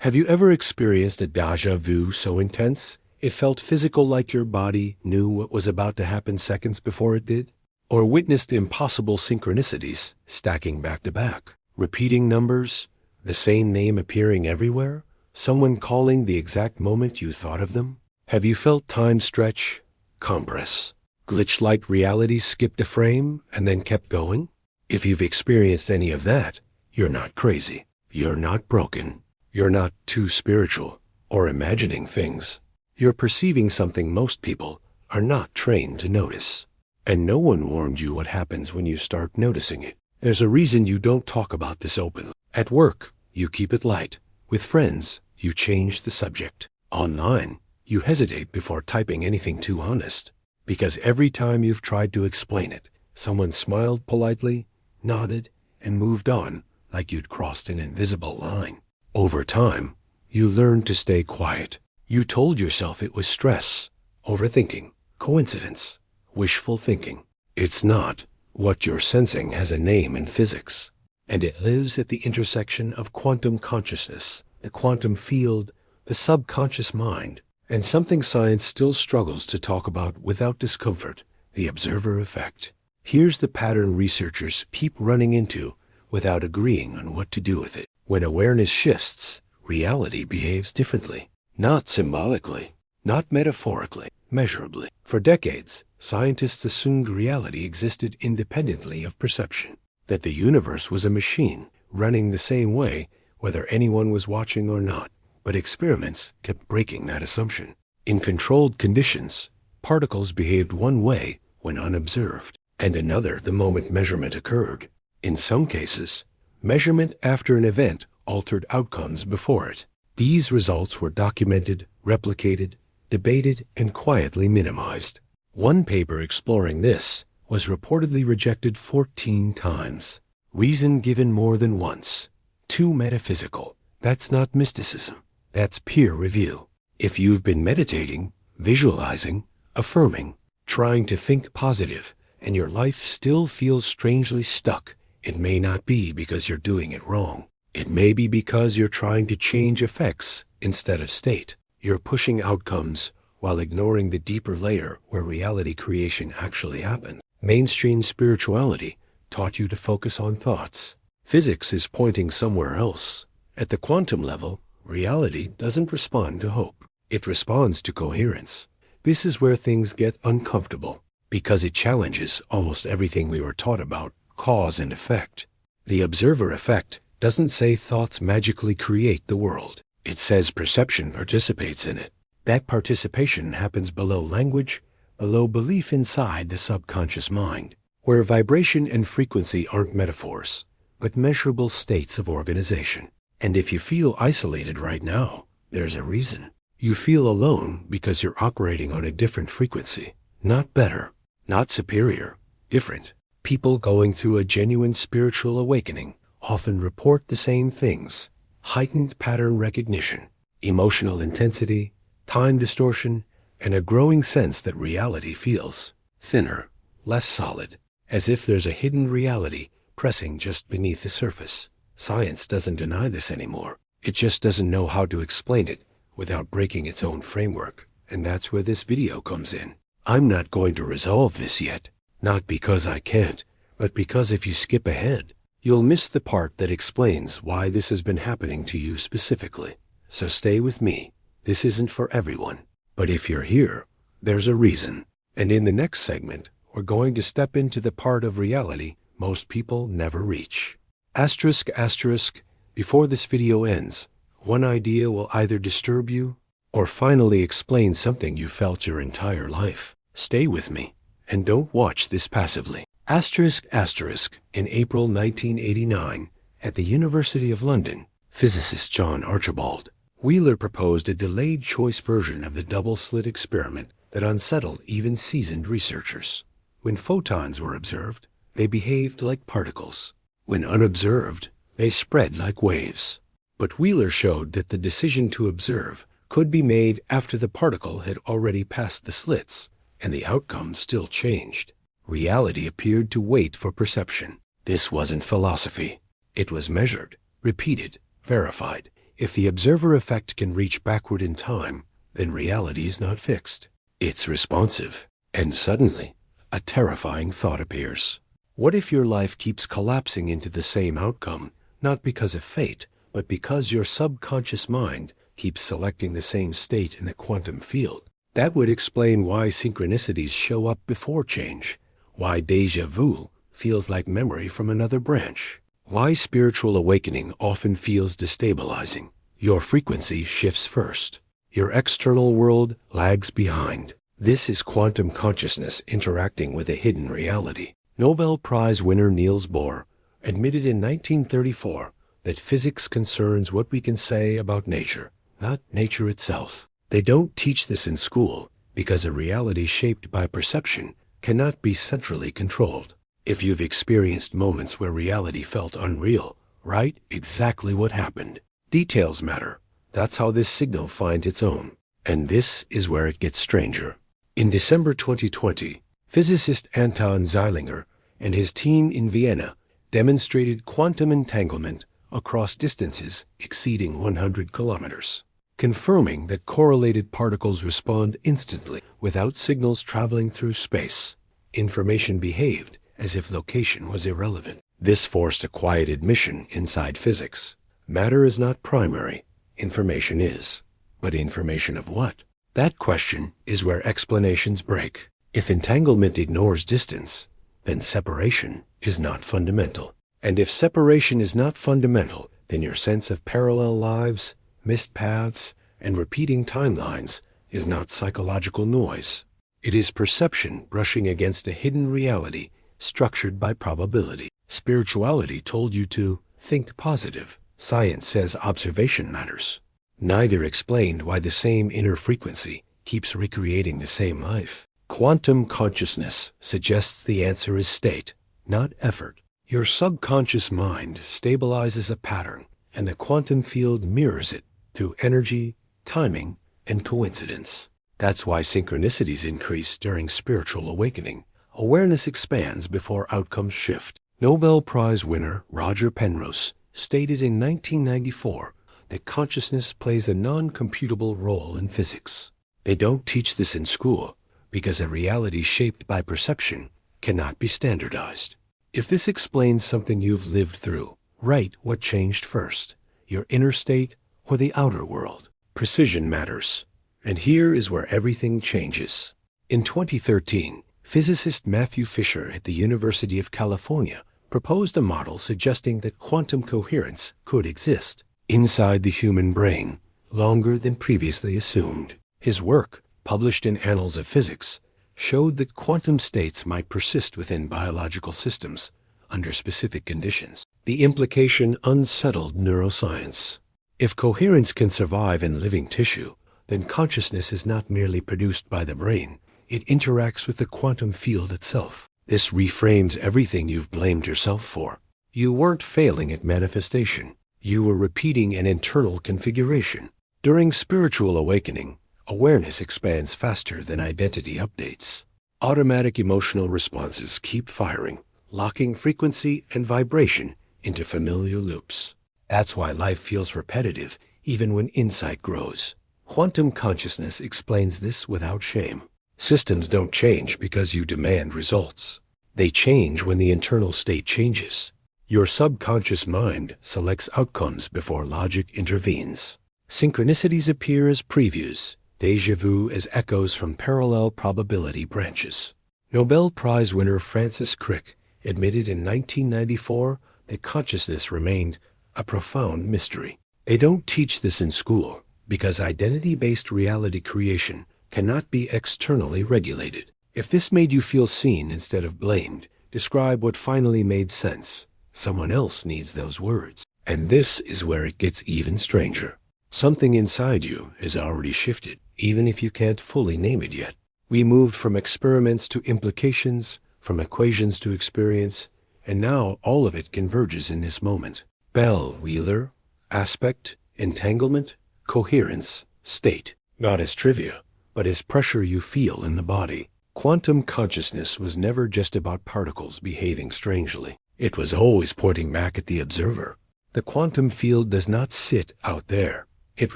Have you ever experienced a déjà vu so intense it felt physical, like your body knew what was about to happen seconds before it did? Or witnessed impossible synchronicities stacking back to back? Repeating numbers, the same name appearing everywhere, someone calling the exact moment you thought of them? Have you felt time stretch, compress, glitch like reality skipped a frame and then kept going? If you've experienced any of that, you're not crazy. You're not broken. You're not too spiritual or imagining things. You're perceiving something most people are not trained to notice. And no one warned you what happens when you start noticing it. There's a reason you don't talk about this openly. At work, you keep it light. With friends, you change the subject. Online, you hesitate before typing anything too honest. Because every time you've tried to explain it, someone smiled politely, nodded, and moved on like you'd crossed an invisible line. Over time, you learned to stay quiet. You told yourself it was stress, overthinking, coincidence, wishful thinking. It's not. What you're sensing has a name in physics, and it lives at the intersection of quantum consciousness, the quantum field, the subconscious mind, and something science still struggles to talk about without discomfort, the observer effect. Here's the pattern researchers keep running into without agreeing on what to do with it. When awareness shifts, reality behaves differently. Not symbolically, not metaphorically, measurably. For decades, scientists assumed reality existed independently of perception, that the universe was a machine running the same way whether anyone was watching or not. But experiments kept breaking that assumption. In controlled conditions, particles behaved one way when unobserved, and another the moment measurement occurred. In some cases, measurement after an event altered outcomes before it. These results were documented, replicated, debated, and quietly minimized. One paper exploring this was reportedly rejected 14 times. Reason given more than once. Too metaphysical. That's not mysticism. That's peer review. If you've been meditating, visualizing, affirming, trying to think positive, and your life still feels strangely stuck, it may not be because you're doing it wrong. It may be because you're trying to change effects instead of state. You're pushing outcomes while ignoring the deeper layer where reality creation actually happens. Mainstream spirituality taught you to focus on thoughts. Physics is pointing somewhere else. At the quantum level, reality doesn't respond to hope. It responds to coherence. This is where things get uncomfortable, because it challenges almost everything we were taught about cause and effect. The observer effect doesn't say thoughts magically create the world. It says perception participates in it. That participation happens below language, below belief inside the subconscious mind, where vibration and frequency aren't metaphors, but measurable states of organization. And if you feel isolated right now, there's a reason. You feel alone because you're operating on a different frequency. Not better, not superior, different. People going through a genuine spiritual awakening often report the same things: heightened pattern recognition, emotional intensity, time distortion, and a growing sense that reality feels thinner, less solid, as if there's a hidden reality pressing just beneath the surface. Science doesn't deny this anymore. It just doesn't know how to explain it without breaking its own framework. And that's where this video comes in. I'm not going to resolve this yet, not because I can't, but because if you skip ahead, you'll miss the part that explains why this has been happening to you specifically. So stay with me. This isn't for everyone. But if you're here, there's a reason. And in the next segment, we're going to step into the part of reality most people never reach. Asterisk, asterisk, before this video ends, one idea will either disturb you or finally explain something you felt your entire life. Stay with me and don't watch this passively. Asterisk, asterisk, in April 1989, at the University of London, physicist John Archibald Wheeler proposed a delayed choice version of the double-slit experiment that unsettled even seasoned researchers. When photons were observed, they behaved like particles. When unobserved, they spread like waves. But Wheeler showed that the decision to observe could be made after the particle had already passed the slits, and the outcome still changed. Reality appeared to wait for perception. This wasn't philosophy. It was measured, repeated, verified. If the observer effect can reach backward in time, then reality is not fixed. It's responsive. And suddenly, a terrifying thought appears. What if your life keeps collapsing into the same outcome, not because of fate, but because your subconscious mind keeps selecting the same state in the quantum field? That would explain why synchronicities show up before change, why déjà vu feels like memory from another branch, why spiritual awakening often feels destabilizing. Your frequency shifts first. Your external world lags behind. This is quantum consciousness interacting with a hidden reality. Nobel Prize winner Niels Bohr admitted in 1934 that physics concerns what we can say about nature, not nature itself. They don't teach this in school because a reality shaped by perception cannot be centrally controlled. If you've experienced moments where reality felt unreal, write exactly what happened. Details matter. That's how this signal finds its own. And this is where it gets stranger. In December 2020, physicist Anton Zeilinger and his team in Vienna demonstrated quantum entanglement across distances exceeding 100 kilometers, confirming that correlated particles respond instantly without signals traveling through space. Information behaved as if location was irrelevant. This forced a quiet admission inside physics. Matter is not primary, information is. But information of what? That question is where explanations break. If entanglement ignores distance, then separation is not fundamental. And if separation is not fundamental, then your sense of parallel lives, missed paths, and repeating timelines is not psychological noise. It is perception brushing against a hidden reality structured by probability. Spirituality told you to think positive. Science says observation matters. Neither explained why the same inner frequency keeps recreating the same life. Quantum consciousness suggests the answer is state, not effort. Your subconscious mind stabilizes a pattern, and the quantum field mirrors it through energy, timing, and coincidence. That's why synchronicities increase during spiritual awakening. Awareness expands before outcomes shift. Nobel Prize winner Roger Penrose stated in 1994 that consciousness plays a non-computable role in physics. They don't teach this in school because a reality shaped by perception cannot be standardized. If this explains something you've lived through, write what changed first, your inner state or the outer world. Precision matters, and here is where everything changes. In 2013, physicist Matthew Fisher at the University of California proposed a model suggesting that quantum coherence could exist inside the human brain longer than previously assumed. His work, published in Annals of Physics, showed that quantum states might persist within biological systems under specific conditions. The implication unsettled neuroscience. If coherence can survive in living tissue, then consciousness is not merely produced by the brain, it interacts with the quantum field itself. This reframes everything you've blamed yourself for. You weren't failing at manifestation. You were repeating an internal configuration. During spiritual awakening, awareness expands faster than identity updates. Automatic emotional responses keep firing, locking frequency and vibration into familiar loops. That's why life feels repetitive, even when insight grows. Quantum consciousness explains this without shame. Systems don't change because you demand results. They change when the internal state changes. Your subconscious mind selects outcomes before logic intervenes. Synchronicities appear as previews, déjà vu as echoes from parallel probability branches. Nobel Prize winner Francis Crick admitted in 1994 that consciousness remained a profound mystery. They don't teach this in school because identity-based reality creation cannot be externally regulated. If this made you feel seen instead of blamed, describe what finally made sense. Someone else needs those words. And this is where it gets even stranger. Something inside you has already shifted, even if you can't fully name it yet. We moved from experiments to implications, from equations to experience, and now all of it converges in this moment. Bell, Wheeler, aspect, entanglement, coherence, state. Not as trivia, but as pressure you feel in the body. Quantum consciousness was never just about particles behaving strangely. It was always pointing back at the observer. The quantum field does not sit out there. It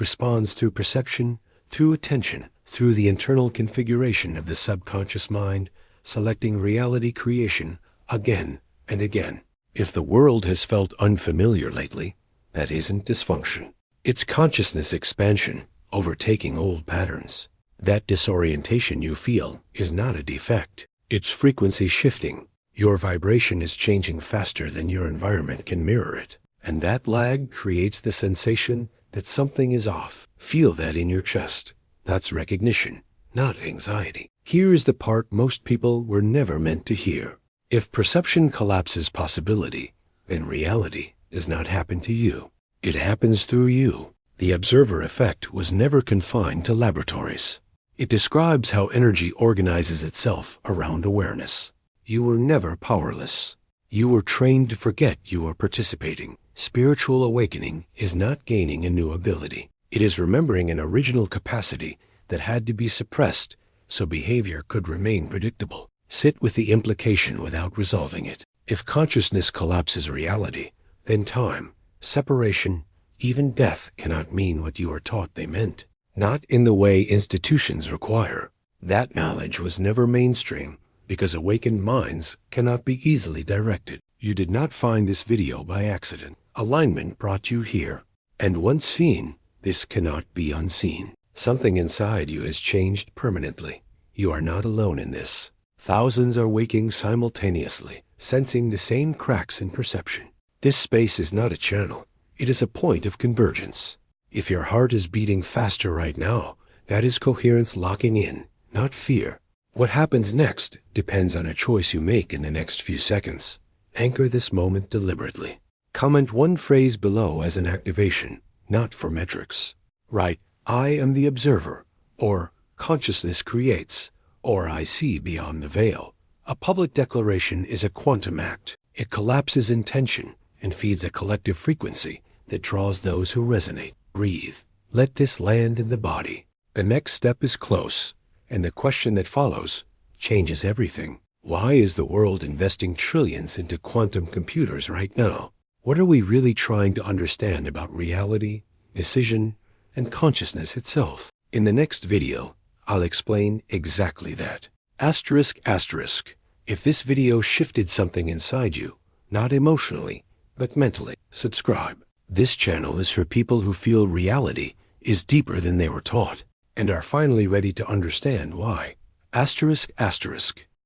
responds through perception, through attention, through the internal configuration of the subconscious mind, selecting reality creation again and again. If the world has felt unfamiliar lately, that isn't dysfunction. It's consciousness expansion, overtaking old patterns. That disorientation you feel is not a defect. It's frequency shifting. Your vibration is changing faster than your environment can mirror it. And that lag creates the sensation that something is off. Feel that in your chest. That's recognition, not anxiety. Here is the part most people were never meant to hear. If perception collapses possibility, then reality does not happen to you. It happens through you. The observer effect was never confined to laboratories. It describes how energy organizes itself around awareness. You were never powerless. You were trained to forget you were participating. Spiritual awakening is not gaining a new ability. It is remembering an original capacity that had to be suppressed so behavior could remain predictable. Sit with the implication without resolving it. If consciousness collapses reality, then time, separation, even death cannot mean what you are taught they meant. Not in the way institutions require. That knowledge was never mainstream because awakened minds cannot be easily directed. You did not find this video by accident. Alignment brought you here. And once seen, this cannot be unseen. Something inside you has changed permanently. You are not alone in this. Thousands are waking simultaneously, sensing the same cracks in perception. This space is not a channel. It is a point of convergence. If your heart is beating faster right now, that is coherence locking in, not fear. What happens next depends on a choice you make in the next few seconds. Anchor this moment deliberately. Comment one phrase below as an activation, not for metrics. Write, I am the observer, or consciousness creates, or I see beyond the veil. A public declaration is a quantum act. It collapses intention and feeds a collective frequency that draws those who resonate. Breathe. Let this land in the body. The next step is close, and the question that follows changes everything. Why is the world investing trillions into quantum computers right now? What are we really trying to understand about reality, decision, and consciousness itself? In the next video, I'll explain exactly that. Asterisk, asterisk. If this video shifted something inside you, not emotionally, but mentally, subscribe. This channel is for people who feel reality is deeper than they were taught and are finally ready to understand why. Asterisk, asterisk.